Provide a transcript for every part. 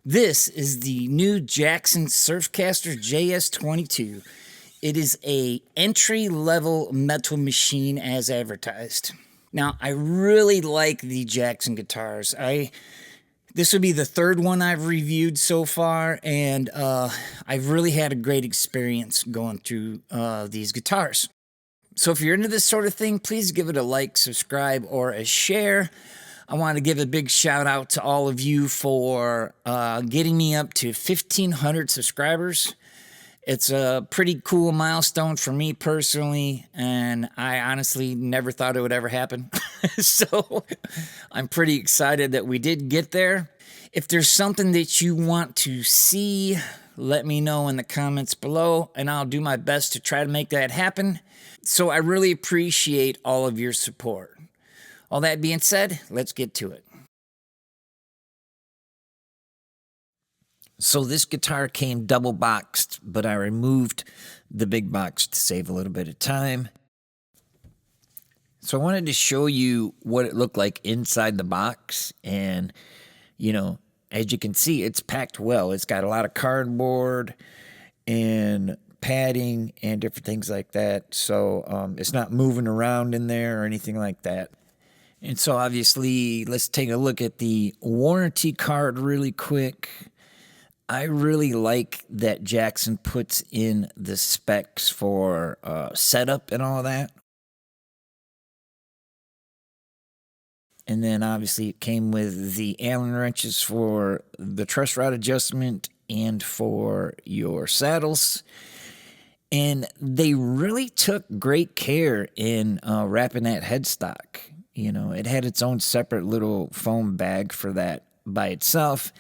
This is the new Jackson Surfcaster JS22. It is a entry-level metal machine as advertised. Now, I really like the Jackson guitars. This would be the third one I've reviewed so far, and I've really had a great experience going through these guitars. So if you're into this sort of thing, please give it a like, subscribe, or a share. I want to give a big shout out to all of you for getting me up to 1,500 subscribers. It's a pretty cool milestone for me personally, and I honestly never thought it would ever happen. So I'm pretty excited that we did get there. If there's something that you want to see, let me know in the comments below, and I'll do my best to try to make that happen. So I really appreciate all of your support. All that being said, let's get to it. So this guitar came double boxed, but I removed the big box to save a little bit of time. So I wanted to show you what it looked like inside the box. And, you know, as you can see, it's packed well. It's got a lot of cardboard and padding and different things like that. So it's not moving around in there or anything like that. And so obviously, let's take a look at the warranty card really quick. I really like that Jackson puts in the specs for setup and all that. And then obviously it came with the Allen wrenches for the truss rod adjustment and for your saddles. And they really took great care in wrapping that headstock. You know, it had its own separate little foam bag for that by itself.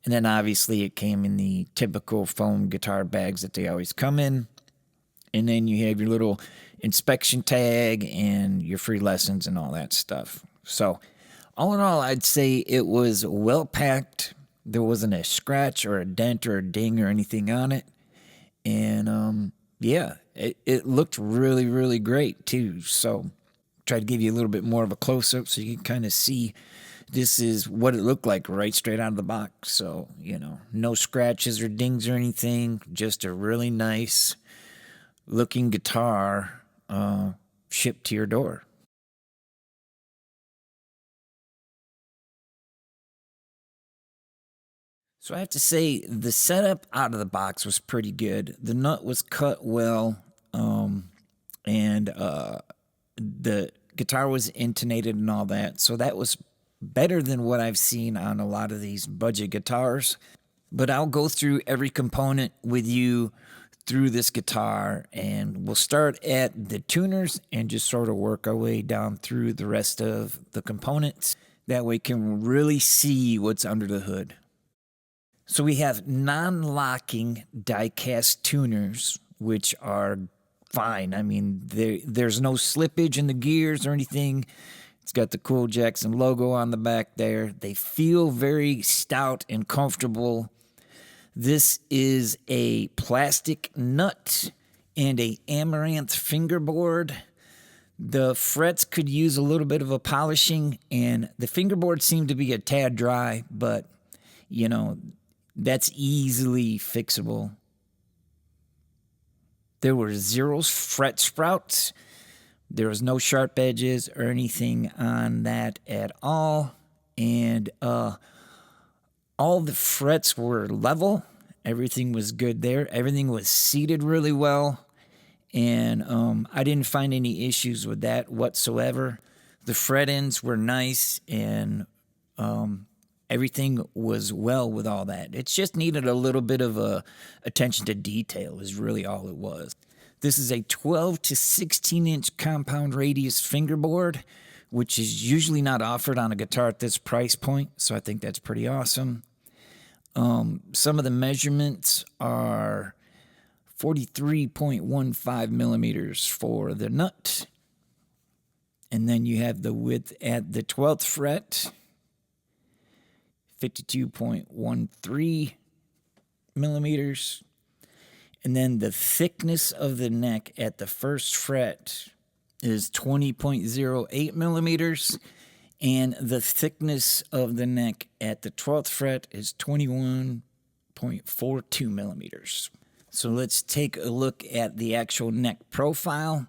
And then obviously it came in the typical foam guitar bags that they always come in. And then you have your little inspection tag and your free lessons and all that stuff. So all in all, I'd say it was well packed. There wasn't a scratch or a dent or a ding or anything on it. And yeah, it looked really, really great too. So try to give you a little bit more of a close-up so you can kind of see this is what it looked like right straight out of the box. So, you know, no scratches or dings or anything, just a really nice looking guitar shipped to your door. So I have to say the setup out of the box was pretty good. The nut was cut well, and the guitar was intonated and all that. So that was better than what I've seen on a lot of these budget guitars. But I'll go through every component with you through this guitar, and we'll start at the tuners and just sort of work our way down through the rest of the components. That way we can really see what's under the hood. So we have non-locking die-cast tuners, which are fine. I mean, there's no slippage in the gears or anything. It's got the cool Jackson logo on the back there. They feel very stout and comfortable. This is a plastic nut and a amaranth fingerboard. The frets could use a little bit of a polishing, and the fingerboard seemed to be a tad dry, but, you know, that's easily fixable. There were 0 fret sprouts. There was no sharp edges or anything on that at all. And all the frets were level. Everything was good there. Everything was seated really well. And I didn't find any issues with that whatsoever. The fret ends were nice, and everything was well with all that. It just needed a little bit of attention to detail is really all it was. This is a 12 to 16 inch compound radius fingerboard, which is usually not offered on a guitar at this price point. So I think that's pretty awesome. Some of the measurements are 43.15 millimeters for the nut. And then you have the width at the 12th fret, 52.13 millimeters. And then the thickness of the neck at the 1st fret is 20.08 millimeters. And the thickness of the neck at the 12th fret is 21.42 millimeters. So let's take a look at the actual neck profile.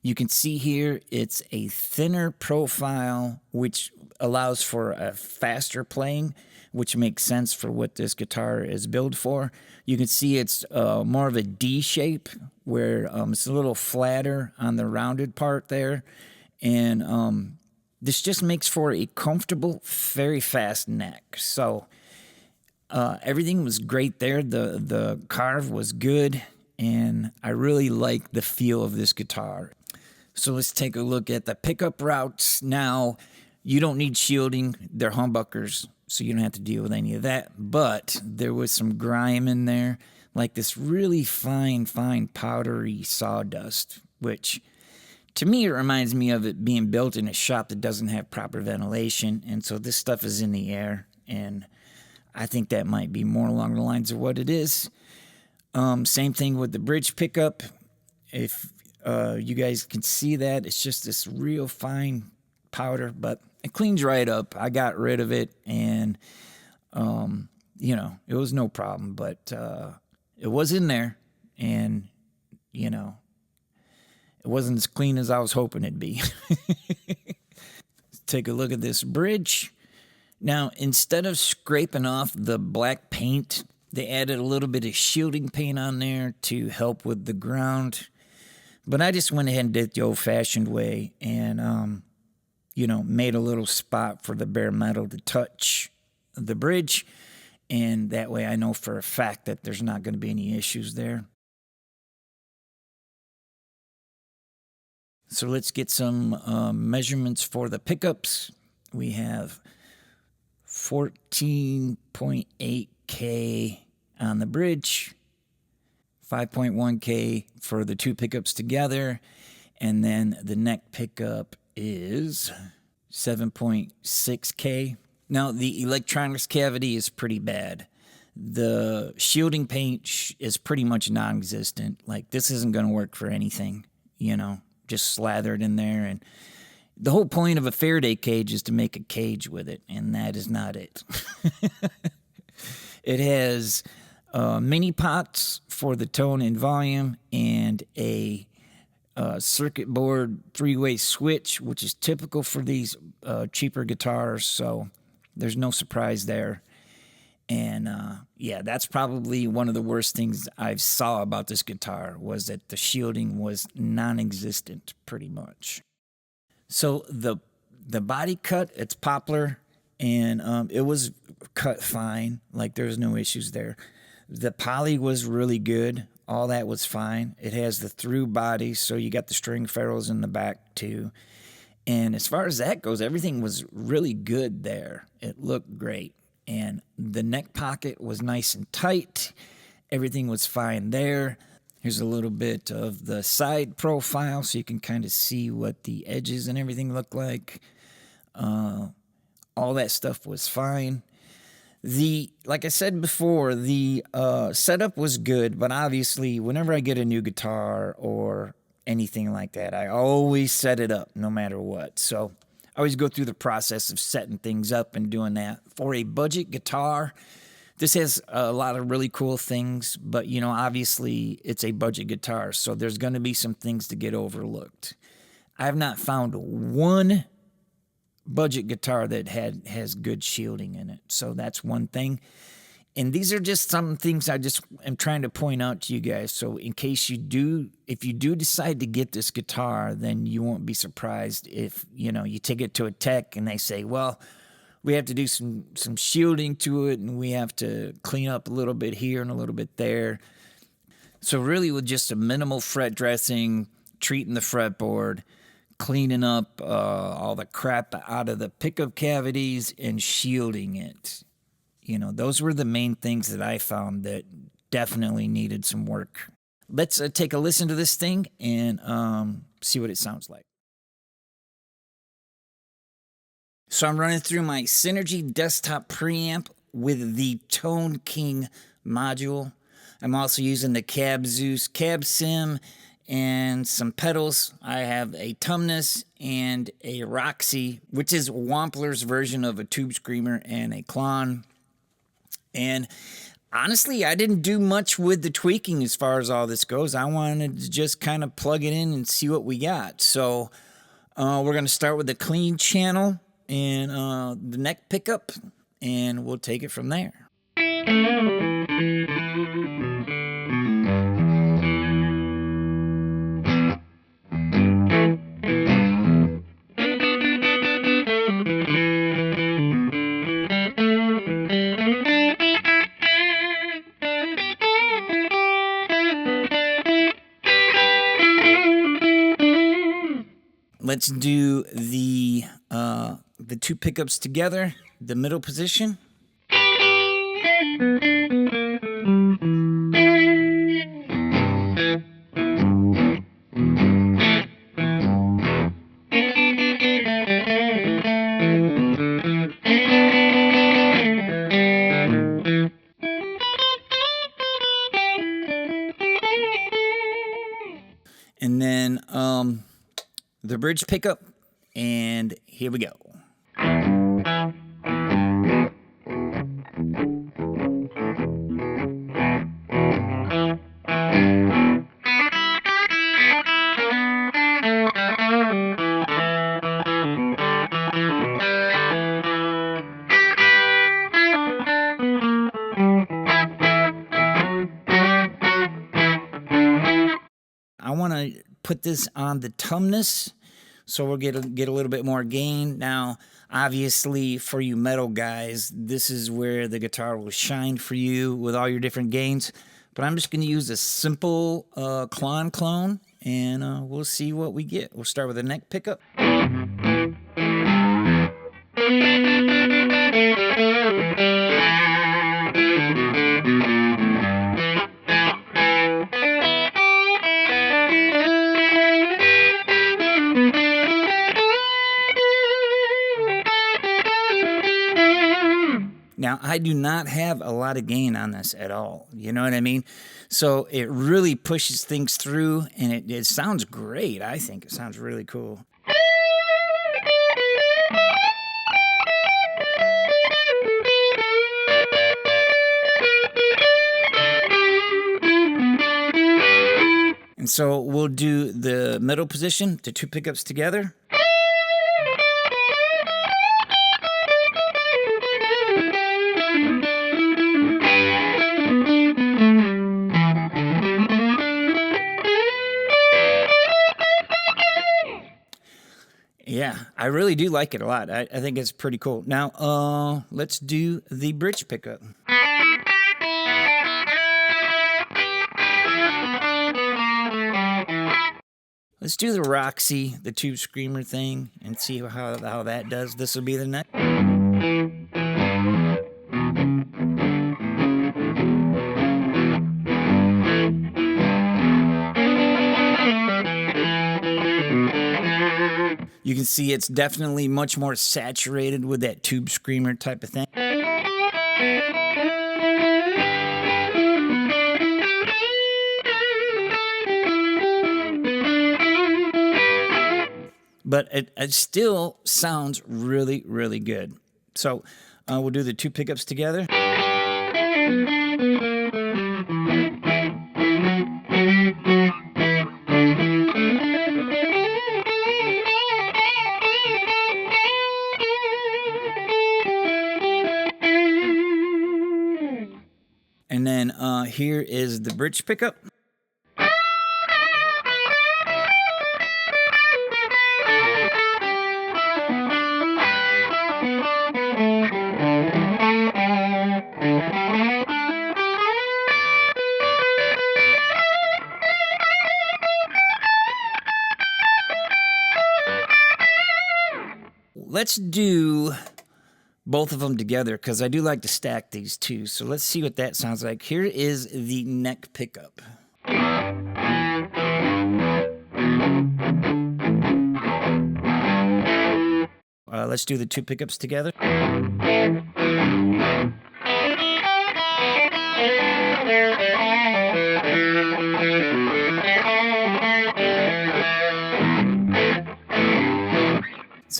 You can see here it's a thinner profile, which allows for a faster playing, which makes sense for what this guitar is built for. You can see it's more of a D shape, where it's a little flatter on the rounded part there. And this just makes for a comfortable, very fast neck. So everything was great there. The carve was good, and I really like the feel of this guitar. So let's take a look at the pickup routes. Now, you don't need shielding. They're humbuckers, so you don't have to deal with any of that. But there was some grime in there, like this really fine powdery sawdust, which to me, it reminds me of it being built in a shop that doesn't have proper ventilation. And so this stuff is in the air, and I think that might be more along the lines of what it is. Same thing with the bridge pickup. If you guys can see that, it's just this real fine powder, but it cleans right up. I got rid of it, and you know, it was no problem, but it was in there, and you know, it wasn't as clean as I was hoping it'd be. Let's take a look at this bridge. Now, instead of scraping off the black paint, they added a little bit of shielding paint on there to help with the ground. But I just went ahead and did it the old-fashioned way, and you know, made a little spot for the bare metal to touch the bridge, and that way I know for a fact that there's not going to be any issues there. So let's get some measurements for the pickups. We have 14.8K on the bridge, 5.1K for the two pickups together, and then the neck pickup is 7.6K. Now, the electronics cavity is pretty bad. The shielding paint is pretty much non-existent. Like, this isn't going to work for anything, you know, just slathered in there. And the whole point of a Faraday cage is to make a cage with it, and that is not it. It has mini pots for the tone and volume, and a circuit board three-way switch, which is typical for these cheaper guitars, so there's no surprise there. And yeah, that's probably one of the worst things I saw about this guitar, was that the shielding was non-existent pretty much. So the body cut, it's poplar, and it was cut fine. Like, there's no issues there. The poly was really good. All that was fine. It has the through body, so you got the string ferrules in the back too. And as far as that goes, everything was really good there. It looked great. And the neck pocket was nice and tight. Everything was fine there. Here's a little bit of the side profile so you can kind of see what the edges and everything look like. All that stuff was fine. Like I said before, the setup was good, but obviously whenever I get a new guitar or anything like that, I always set it up no matter what. So I always go through the process of setting things up and doing that. For a budget guitar, this has a lot of really cool things, but, you know, obviously it's a budget guitar, so there's going to be some things to get overlooked. I have not found one budget guitar that has good shielding in it, so that's one thing. And these are just some things I just am trying to point out to you guys, so in case you do, if you do decide to get this guitar, then you won't be surprised if, you know, you take it to a tech and they say, well, we have to do some shielding to it, and we have to clean up a little bit here and a little bit there. So really, with just a minimal fret dressing, treating the fretboard, cleaning up all the crap out of the pickup cavities, and shielding it. You know, those were the main things that I found that definitely needed some work. Let's take a listen to this thing and see what it sounds like. So I'm running through my Synergy desktop preamp with the Tone King module. I'm also using the Cab Zeus Cab Sim and some pedals. I have a Tumnus and a Roxy, which is Wampler's version of a Tube Screamer, and a Klon. And honestly, I didn't do much with the tweaking as far as all this goes. I wanted to just kind of plug it in and see what we got. So we're going to start with the clean channel and the neck pickup, and we'll take it from there. Let's do the two pickups together, the middle position. And then the bridge pickup, and here we go. I want to put this on the Tumnus, so we'll get a little bit more gain. Now, obviously, for you metal guys, this is where the guitar will shine for you with all your different gains. But I'm just going to use a simple Klon clone, and we'll see what we get. We'll start with a neck pickup. Now, I do not have a lot of gain on this at all. You know what I mean? So it really pushes things through, and it sounds great. I think it sounds really cool. And so we'll do the middle position, the two pickups together. Yeah, I really do like it a lot. I think it's pretty cool. Now, let's do the bridge pickup. Let's do the Roxy, the Tube Screamer thing, and see how that does. This will be the neck. You can see it's definitely much more saturated with that Tube Screamer type of thing. But it still sounds really, really good. So we'll do the two pickups together. And then here is the bridge pickup. Let's do both of them together, because I do like to stack these two. So let's see what that sounds like. Here is the neck pickup. Let's do the two pickups together.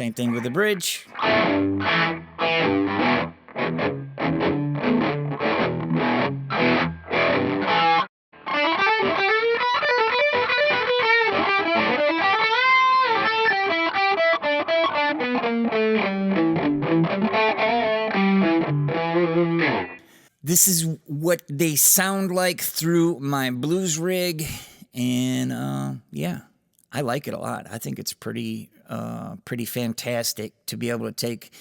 Same thing with the bridge. This is what they sound like through my blues rig, and yeah, I like it a lot. I think it's pretty fantastic to be able to take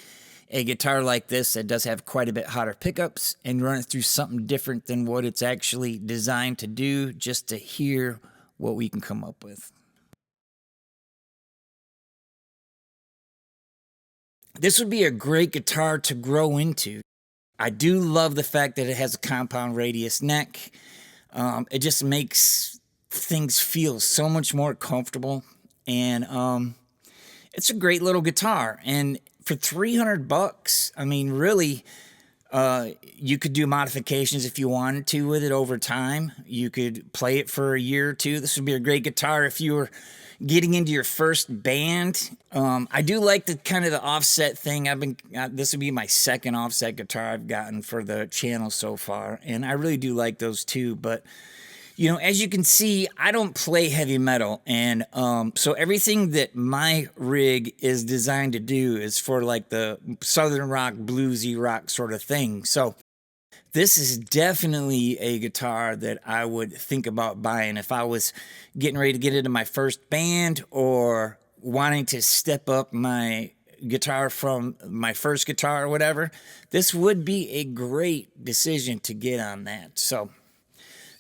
a guitar like this that does have quite a bit hotter pickups and run it through something different than what it's actually designed to do, just to hear what we can come up with. This would be a great guitar to grow into. I do love the fact that it has a compound radius neck. It just makes things feel so much more comfortable, and it's a great little guitar. And for $300, I mean, really, you could do modifications if you wanted to with it over time. You could play it for a year or two. This would be a great guitar if you were getting into your first band. I do like the kind of the offset thing. This would be my second offset guitar I've gotten for the channel so far, and I really do like those too. But you know, as you can see, I don't play heavy metal, and so everything that my rig is designed to do is for like the southern rock, bluesy rock sort of thing. So this is definitely a guitar that I would think about buying if I was getting ready to get into my first band or wanting to step up my guitar from my first guitar or whatever. This would be a great decision to get on that. So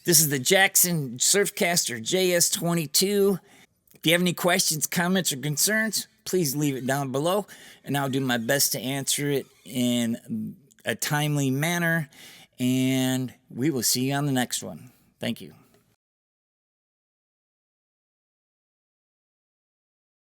this is the Jackson Surfcaster JS22. If you have any questions, comments, or concerns, please leave it down below, and I'll do my best to answer it in a timely manner. And we will see you on the next one. Thank you.